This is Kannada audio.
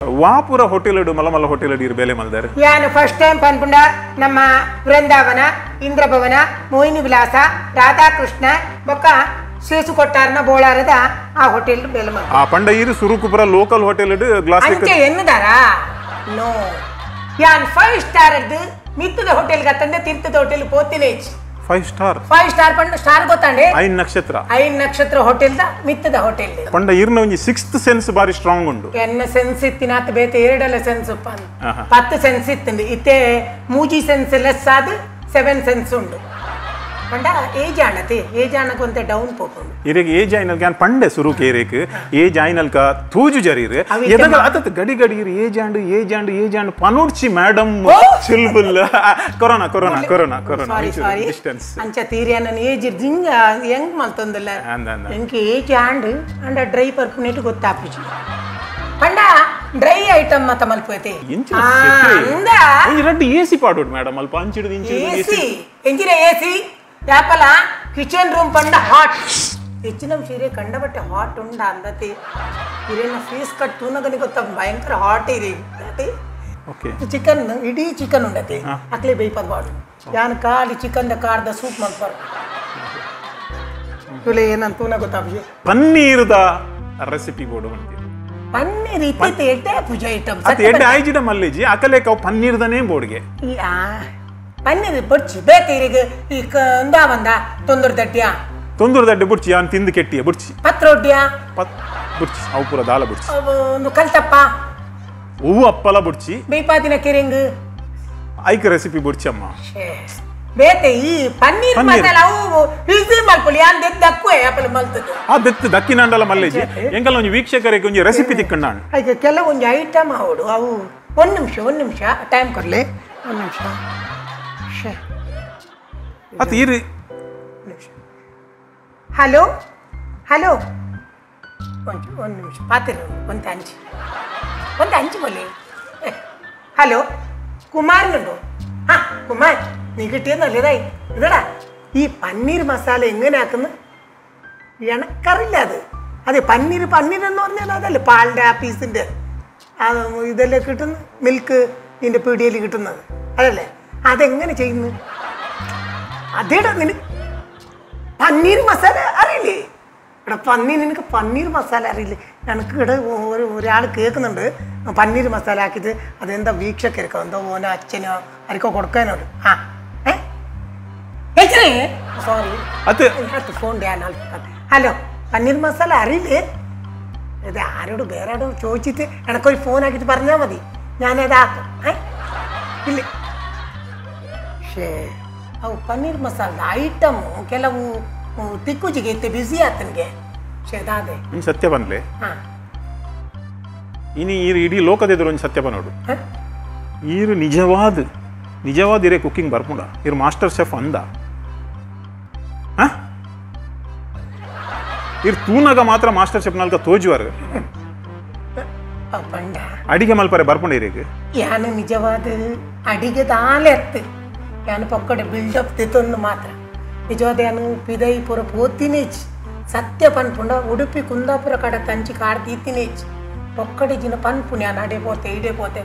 ವಾಪುರ ಹೋಟೆಲ್ ಮಲ್ಲ ಮಲ್ಲ ಹೋಟೆಲ್ ಇರು ಬೇಲೆ ಮಲ್ದಾರೆ ಯಾನು ಫಸ್ಟ್ ಟೈಮ್ ಪನ್ಪುಂಡ ನಮ್ಮ ವೃಂದಾವನ ಇಂದ್ರಭವನ ಮೋಹಿನಿ ವಿಲಾಸ ರಾಧಾಕೃಷ್ಣ ಬೊಕ್ಕ ಸೇಸು ಕೊಟ್ಟಾರನ ಬೋಳಾರದ ಆ ಹೋಟೆಲ್ ಬೇಲೆ ಮಲ್ ಆ ಪಂಡ ಇರು ಸುರುಕುಪುರ ಲೋಕಲ್ ಹೋಟೆಲ್ ಗ್ಲಾಸ್ ಅಂಚೆ ಎನ್ನದಾರಾ ನೋ ಯಾನ್ 5 ಸ್ಟಾರ್ ಅದ್ದು ಮಿತ್ತದ ಹೋಟೆಲ್ ಗತ್ತಂದೆ ತೀರ್ಥದ ಹೋಟೆಲ್ ಪೋತಿನೇ 5 ಸ್ಟಾರ್ ಪಂಡ ಸ್ಟಾರ್ ಗೊತ್ತಾಂಡೆ 5 ನಕ್ಷತ್ರ 5 ನಕ್ಷತ್ರ ಹೋಟೆಲ್ ದ ಮಿತ್ತದ ಹೋಟೆಲ್ ಪಂಡ ಇರ್ನ ಒಂಜಿ 6th ಸೆನ್ಸ್ ಬಾರಿ ಸ್ಟ್ರಾಂಗ್ ಉಂಡು ಎನ್ನ ಸೆನ್ಸ್ ಇತ್ತಿನಾತ್ ಬೇತೆ ಎರಡಲ ಸೆನ್ಸ್ ಉಪ್ಪನ್ 10 ಸೆನ್ಸ್ ಇತ್ತಂದು ಇತ್ತೆ ಮೂಜಿ ಸೆನ್ಸ್ ಲೆಸ್ ಆದ್ 7 ಸೆನ್ಸ್ ಉಂಡು ಪಂಡ ಏಜ್ ಆಣತೆ ಏಜ್ ಆಣಕೊಂತೆ ಡೌನ್ ಪೋಪುಂಡು ಇರೆಗೆ ಏಜ್ ಆಯ್ನಲ್ ಕ್ಯಾನ್ ಪಂಡೆ ಸುರು ಕೇರೇಕ್ ಏಜ್ ಆಯ್ನಲ್ ಕ ತೂಜು ಜರೀರ್ ಎದಗ ಅತತ್ ಗಡಿ ಗಡಿ ಇರ್ ಏಜ್ ಆಂಡ್ ಪನೋಡ್ಚಿ ಮೇಡಮ್ ಚಿಲ್ಬುಲ್ corona corona corona corona distance ಅಂಚ ತೀರಿಯನ ಏಜ್ ಜಿಂಗ ಹೆಂಗ್ ಮಲ್ತೊಂದಲ್ಲ ಎಂಕಿ ಏಜ್ ಆಂಡ್ ಡ್ರೈ ಪರ್ಪುನೇಟ್ ಗೊತ್ತಾಪುಜಿ ಪಂಡ ಡ್ರೈ ಐಟಮ್ ಮತ ಮಲ್ಪೈತೆ ಅಂದ ರೆಡ್ ಎಸಿ ಪಾಡೋಡ್ ಮೇಡಮ್ ಅಲ್ಪ ಅಂಚಿಡ್ ಎಸಿ ಎಂಜಿನ ಎಸಿ ಯಾಪಲ ಕಿಚನ್ ರೂಮ್ ಪಂಡ ಹಾಟ್ ಹೆಚ್ಚಿನ ಸೀರೆ ಕಂಡ ಬಟ್ಟೆ ಹಾಟ್ ಉಂಡ ಅಂದತಿ ಇರೇನ ಫೀಸ್ ಕಟ್ ತೂನಗನಿ ಗೊತ್ತ ಭಯಂಕರ ಹಾಟ್ ಇರಿ ಓಕೆ ಚಿಕನ್ ಇಡೀ ಚಿಕನ್ ಉಂಡತಿ ಅಕ್ಲೆ ಬೇಯ್ಪದ್ ಬಾಡು ಯಾನ್ ಕಾಲಿ ಚಿಕನ್ ದ ಕಾರ್ದ ಸೂಪ್ ಮಲ್ಪರ ತುಲೆ ಏನಂತ ತೂನ ಗೊತ್ತಾಪುಜಿ ಪನ್ನೀರ್ದ ರೆಸಿಪಿ ಬೋರ್ಡ್ ಬಂದಿದೆ ಪನ್ನೀರ್ ಇತ್ತೆ ಎಡ್ಡೆ ಪೂಜೆ ಐಟಮ್ ಅತ ಎಡ್ಡೆ ಆಯ್ಜಿಡ ಮಲ್ಲೇಜಿ ಅಕಲೆ ಕವ್ ಪನ್ನೀರ್ದನೇ ಬೋರ್ಡ್ಗೆ ಪನ್ನೀರ್ ಬುಡ್ಚಿ ಬೇತೀರಿಗೆ ಈ ಕಂದ ಬಂದ ತೊಂದೂರು ದಡ್ಡೆ ಬುಡ್ಚಿ ಯಾನ್ ತಿಂದು ಕೆಟ್ಟಿಯ ಬುಡ್ಚಿ ಪತ್ರೊಡ್ಡಿಯ ಬುಡ್ಚಿ ಅವು ಪೂರ ದಾಲ ಬುಡ್ಚಿ ಒಂದು ಕಲ್ತಪ್ಪ ಹೂವು ಅಪ್ಪಲ ಬುಡ್ಚಿ ಬೇಪಾದಿನ ಕೆರಿಂಗ್ ಐಕ ರೆಸಿಪಿ ಬುಡ್ಚಿ ಅಮ್ಮ ಬೇತೆ ಈ ಪನ್ನೀರ್ ಮಸಾಲ ಅವು ಈಸಿ ಮಲ್ಪುಲಿ ಯಾನ್ ದೆತ್ ದಕ್ಕುವೆ ಅಪ್ಪಲ ಮಲ್ತದು ಆ ದೆತ್ ದಕ್ಕಿನಂಡಲ ಮಲ್ಲೇಜಿ ಎಂಕಲ್ ಒಂಜಿ ವೀಕ್ಷಕರಿಗೆ ಒಂಜಿ ರೆಸಿಪಿ ತಿಕ್ಕಂಡಾಣ ಈಗ ಕೆಲವೊಂದು ಐಟಮ್ ಅವಡು ಅವು ಒಂದು ನಿಮಿಷ ಟೈಮ್ ಕೊಡ್ಲಿ ಒಂದು ನಿಮಿಷ ಅತ ಇರಿ ಹಲೋ ಹಲೋ ಒಂದು ನಿಮಿಷ ಪಾತಿರು ಒಂದು ಅಂಚು ಬೋಲಿ ഹലോ കുമാരനുണ്ടോ ആ കുമാർ നീ കിട്ടിയെന്നല്ലേതായി ഇതടാ ഈ പന്നീർ മസാല എങ്ങനെ ആക്കുന്നു എനക്കറിയില്ല അതെ പന്നീർ എന്ന് പറഞ്ഞാൽ അതല്ലേ പാലിൻ്റെ ആ പീസിൻ്റെ അത് ഇതെല്ലാം കിട്ടുന്നു മിൽക്ക് ഇതിൻ്റെ പീടികയിൽ കിട്ടുന്നത് അതല്ലേ അതെങ്ങനെ ചെയ്യുന്നു അതേടാ നിനക്ക് പന്നീർ മസാല അറിയില്ലേ ഇവിടെ നിനക്ക് പന്നീർ മസാല അറിയില്ലേ എനിക്ക് ഇവിടെ ഒരാൾ കേൾക്കുന്നുണ്ട് പന്നീർ മസാല ആക്കിയിട്ട് അതെന്താ വീക്ഷകർക്കോ എന്തോ ഓനോ അച്ഛനോ ആർക്കോ കൊടുക്കാനോട് ആ sorry phone hello paneer masala അറിയില്ലേ ഇത് ആരോട് വേറെ ആരോട് ചോദിച്ചിട്ട് എനക്കൊരു ഫോൺ ആക്കിയിട്ട് പറഞ്ഞാൽ മതി ഞാനതാക്കും ഇല്ല ಶೇ ಅವು ಪನ್ನೀರ್ ಮಸಾಲ ಐಟಮ್ ಕೆಲವು ತಿಕ್ಕುಜಿಗೆ ಇತ್ತೆ ಬಿಸಿ ಆತನಿಗೆ ಶೇದಾದೆ ಸತ್ಯ ಬನ್ಲೆ ಇನಿ ಈ ಇಡೀ ಲೋಕದ ಎದುರು ಒಂದು ಸತ್ಯ ಬನ್ನೋಡು ಈರು ನಿಜವಾದ ಇರೇ ಕುಕಿಂಗ್ ಬರ್ಪುಂಡ ಇರು ಮಾಸ್ಟರ್ ಶೆಫ್ ಅಂದ ಇರು ತೂನಗ ಮಾತ್ರ ಮಾಸ್ಟರ್ ಶೆಫ್ ನಾಲ್ಕ ತೋಜುವಾರು ಅಡಿಗೆ ಮಲ್ಪರೆ ಬರ್ಪುಂಡ ಇರೇಗ ಯಾನು ನಿಜವಾದ ಅಡಿಗೆ ದಾಲೆ ಎತ್ತು ಯಾನು ಪಕ್ಕಡೆ ಬಿಲ್ಡಪ್ ತಿತ್ತೊಂದು ಮಾತ್ರ ನಿಜವಾದ ಯಾನು ಪಿದೈ ಪುರ ಪೋತಿನೇಚ್ ಸತ್ಯ ಪನ್ಪುಂಡ ಉಡುಪಿ ಕುಂದಾಪುರ ಕಡೆ ತಂಚಿ ಕಾಡ್ತೀತಿನೇಚ್ ಪೊಕ್ಕಡೆ ಜಿನ ಪನ್ಪುಣ್ಯ ನಡೆ ಪೋತೆ ಇಡೆ ಪೋತೆ